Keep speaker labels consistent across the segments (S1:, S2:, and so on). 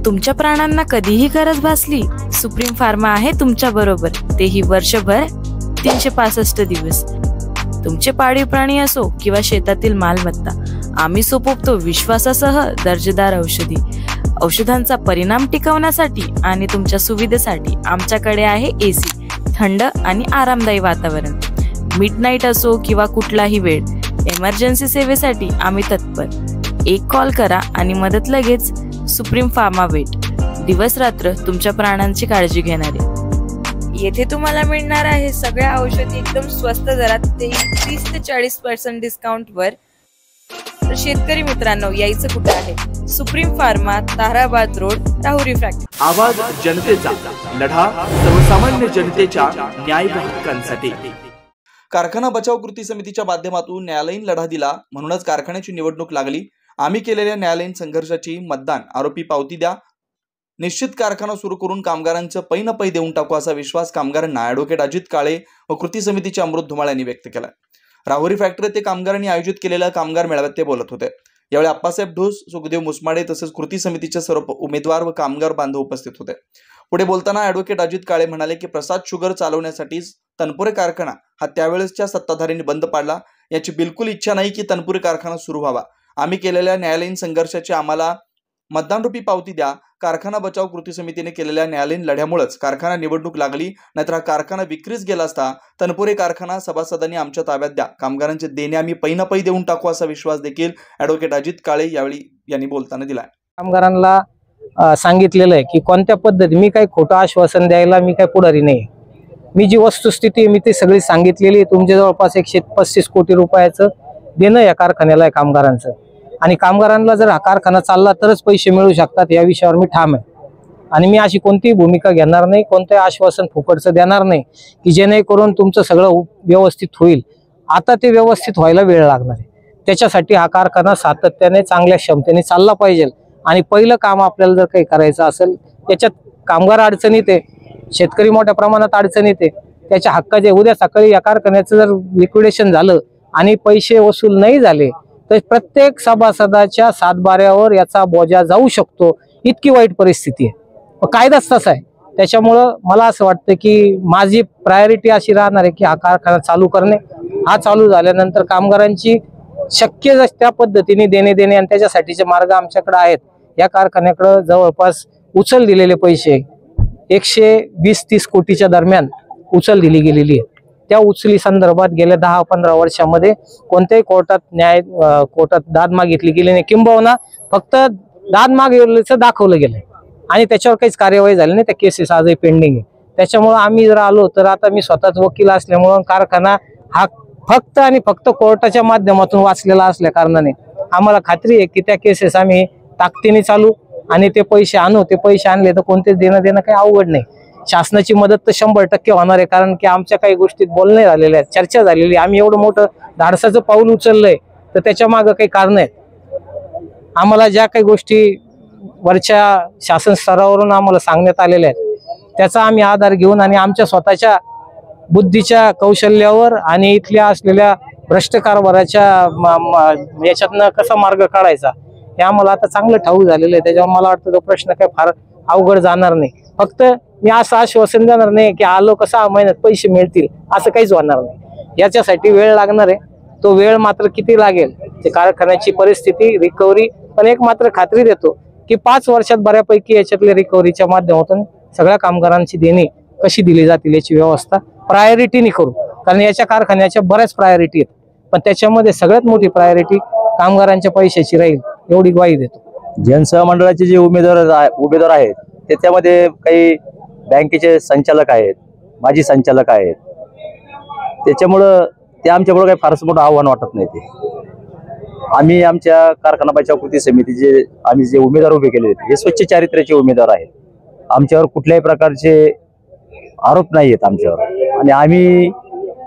S1: तुमच्या प्राणांना कधीही गरज भासली, सुप्रीम फार्मा आहे तुमच्या बरोबर, तेही वर्षभर 365 दिवस। तुमचे पाळीव प्राणी असो किंवा शेतातील मालमत्ता, आम्ही सोपवतो विश्वासासह दर्जेदार औषधी। औषधांचा परिणाम टिकवण्यासाठी आणि तुमच्या सुविधेसाठी आमच्याकडे आहे एसी, थंड आणि आरामदायी वातावरण। मिडनाईट असो किंवा कुठलाही वेळ, इमर्जन्सी सेवेसाठी आम्ही तत्पर। एक कॉल करा आणि मदत लगेच। सुप्रीम फार्मा वेट, दिवस रात्र तुमच्या प्राणांची काळजी घेणारे। येथे तुम्हाला मिळणार आहे सगळ्या औषधी एकदम स्वस्त दरात, ते 30 ते 40% डिस्काउंट वर। तर शेतकरी मित्रांनो, यायचं कुठे आहे? Supreme pharma, Tarabad road, Rahuri factory.
S2: आवाज जनतेचा, लढा सर्वसामान्य जनतेच्या न्याय हक्कांसाठी।
S3: कारखाना बचाव कृती समितीच्या माध्यमातून न्यायालयीन लढा दिला, म्हणूनच कारखान्याची निवडणूक लागली। आम्ही केलेल्या न्यायालयीन संघर्षाची मतदान आरोपी पावती द्या, निश्चित कारखाना सुरू करून कामगारांचं पै न पै देऊन टाकू, असा विश्वास कामगारांना ॲडव्होकेट अजित काळे व कृती समितीचे अमृत धुमाळ यांनी व्यक्त केला। राहुरी फॅक्टरी ते कामगारांनी आयोजित केलेल्या कामगार मेळाव्यात ते बोलत होते। यावेळी अप्पासाहेब ढोस, सुखदेव मुसमाडे तसेच कृती समितीचे सर्व उमेदवार व कामगार बांधव उपस्थित होते। पुढे बोलताना ॲडव्होकेट अजित काळे म्हणाले की प्रसाद शुगर चालवण्यासाठीच तनपुरे कारखाना हा त्यावेळेसच्या सत्ताधाऱ्यांनी बंद पाडला। याची बिलकुल इच्छा नाही की तनपुरे कारखाना सुरू व्हावा। आम्ही केलेल्या न्यायालयीन संघर्षाची आम्हाला मतदानरूपी पावती द्या। कारखाना बचाव कृती समितीने केलेल्या न्यायालयीन लढ्यामुळेच कारखाना निवडणूक लागली, नाहीतर हा कारखाना विक्रीस गेला असता। तनपुरे कारखाना सभासदांनी आमच्या ताब्यात द्या, कामगारांचे देणे आम्ही पै न पै देऊन टाकू, असा विश्वास देखील ॲडव्होकेट अजित काळे यावेळी यांनी बोलताना दिला।
S4: कामगारांना सांगितलेलं आहे की कोणत्या पद्धती, मी काही खोटं आश्वासन द्यायला मी काही पुढारी नाही। मी जी वस्तुस्थिती मी ती सगळी सांगितलेली। तुमच्या जवळपास 135 कोटी रुपयाचं देणं या कारखान्याला आहे कामगारांचं, आणि कामगारांना जर हा कारखाना चालला तरच पैसे मिळू शकतात, या विषयावर मी ठाम आहे। आणि मी अशी कोणतीही भूमिका घेणार नाही, कोणतंही आश्वासन फुकटचं देणार नाही की जेणेकरून तुमचं सगळं व्यवस्थित होईल। आता ते व्यवस्थित व्हायला वेळ लागणार आहे, त्याच्यासाठी हा कारखाना सातत्याने चांगल्या क्षमतेने चालला पाहिजे। आणि पहिलं काम आपल्याला जर काही करायचं असेल, त्याच्यात कामगार अडचणीत आहे, शेतकरी मोठ्या प्रमाणात अडचणीत आहे, त्याच्या हक्काचे। उद्या सकाळी या कारखान्याचं जर लिक्विडेशन झालं आणि पैसे वसूल नाही झाले तर प्रत्येक सभासदाच्या सातबाऱ्यावर याचा बोजा जाऊ शकतो, इतकी वाईट परिस्थिती आहे। कायदाच तसा आहे। त्याच्यामुळं मला असं वाटतं की माझी प्रायोरिटी अशी राहणार आहे की हा कारखाना चालू करणे। हा चालू झाल्यानंतर कामगारांची शक्य त्या पद्धतीने देणे आणि त्याच्यासाठीचे मार्ग आमच्याकडे आहेत। या कारखान्याकडे जवळपास उचल दिलेले पैसे 120-30 कोटीच्या दरम्यान उचल दिली गेलेली आहे। त्या उचली संदर्भात गेल्या 10-15 वर्षामध्ये कोणत्याही कोर्टात दाद मागितली गेली नाही, किंबहुना फक्त दाद मागितल्याचं दाखवलं गेलं आणि त्याच्यावर काहीच कार्यवाही झाली नाही। त्या केसेस आजही पेंडिंग आहे। त्याच्यामुळे आम्ही जर आलो तर आता मी स्वतःच वकील असल्यामुळं कारखाना हा फक्त आणि फक्त कोर्टाच्या माध्यमातून वाचलेला असल्या कारणाने आम्हाला खात्री आहे की त्या केसेस आम्ही ताकदीने चालू आणि ते पैसे आणू। ते पैसे आणले तर कोणतेच देणं काही अवघड नाही। शासनाची मदत तर 100% होणार आहे, कारण की आमच्या काही गोष्टीत बोलणे झालेले आहेत, चर्चा झालेली। आम्ही एवढं मोठं धाडसाचं पाऊल उचललंय तर त्याच्या मागे काही कारण आहेत। आम्हाला ज्या काही गोष्टी वरच्या शासन स्तरावरून आम्हाला सांगण्यात आलेल्या आहेत, त्याचा आम्ही आधार घेऊन आणि आमच्या स्वतःच्या बुद्धीच्या कौशल्यावर आणि इथल्या असलेल्या भ्रष्ट कारभाराच्या याच्यातनं कसा मार्ग काढायचा हे आम्हाला आता चांगलं ठाऊक झालेलं आहे। त्याच्यावर मला वाटतं तो प्रश्न काही फार अवघड जाणार नाही। फक्त मी असं आश्वासन देणार नाही की आलो का 6 महिन्यात पैसे मिळतील, असं काहीच होणार नाही। याच्यासाठी वेळ लागणार आहे। तो वेळ मात्र किती लागेल ते कारखान्याची परिस्थिती, रिकव्हरी, पण एक मात्र खात्री देतो की 5 वर्षात बऱ्यापैकी याच्यातल्या रिकव्हरीच्या माध्यमातून सगळ्या कामगारांची देणी कशी दिली जातील याची व्यवस्था प्रायोरिटीने करू। कारण याच्या कारखान्याच्या बऱ्याच प्रायोरिटी आहेत, पण त्याच्यामध्ये सगळ्यात मोठी प्रायोरिटी कामगारांच्या पैशाची राहील, एवढी ग्वाही देतो।
S5: जनसेवा मंडळाचे जे उमेदवार आहेत त्याच्यामध्ये काही बँकेचे संचालक आहेत, माजी संचालक आहेत, त्याच्यामुळं ते आमच्यापुढे काही फारसं मोठं आव्हान वाटत नाही। ते आम्ही आमच्या कारखाना बचाव कृती समितीचे आम्ही जे उमेदवार उभे केले हे स्वच्छ चारित्र्याचे उमेदवार आहेत। आमच्यावर कुठल्याही प्रकारचे आरोप नाही आहेत आमच्यावर, आणि आम्ही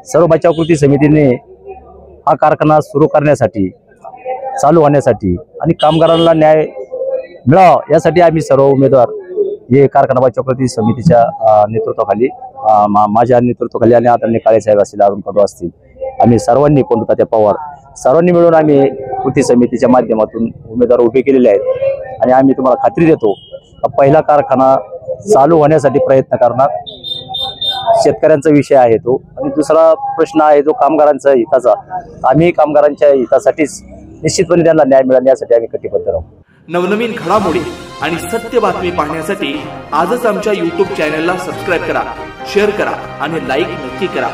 S5: सर्व बचाव कृती समितीने हा कारखाना सुरू करण्यासाठी, चालू होण्यासाठी आणि कामगारांना न्याय मिळावा यासाठी आम्ही सर्व उमेदवार हे कारखाना बचाव कृती समितीच्या नेतृत्वाखाली, माझ्या नेतृत्वाखाली आणि आदरणीय काळे साहेब असतील, अरुण कदम असतील, आम्ही सर्वांनी, कोणता पवार सर्वांनी मिळून आम्ही कृती समितीच्या माध्यमातून उमेदवार उभे केलेले आहेत। आणि आम्ही तुम्हाला खात्री देतो पहिला कारखाना चालू होण्यासाठी प्रयत्न करणार. शेतकऱ्यांचा विषय आहे तो. आणि दुसरा प्रश्न आहे जो कामगारांचा हिताचा. आम्ही कामगारांच्या हितासाठीच निश्चितपणे त्यांना न्याय मिळण्यासाठी आम्ही कटिबद्ध राहू.
S2: नवनवीन घडामोडी आणि सत्य बातमी पाहण्यासाठी आजच आमच्या YouTube चॅनलला सबस्क्राईब करा, शेअर करा आणि लाईक नक्की करा.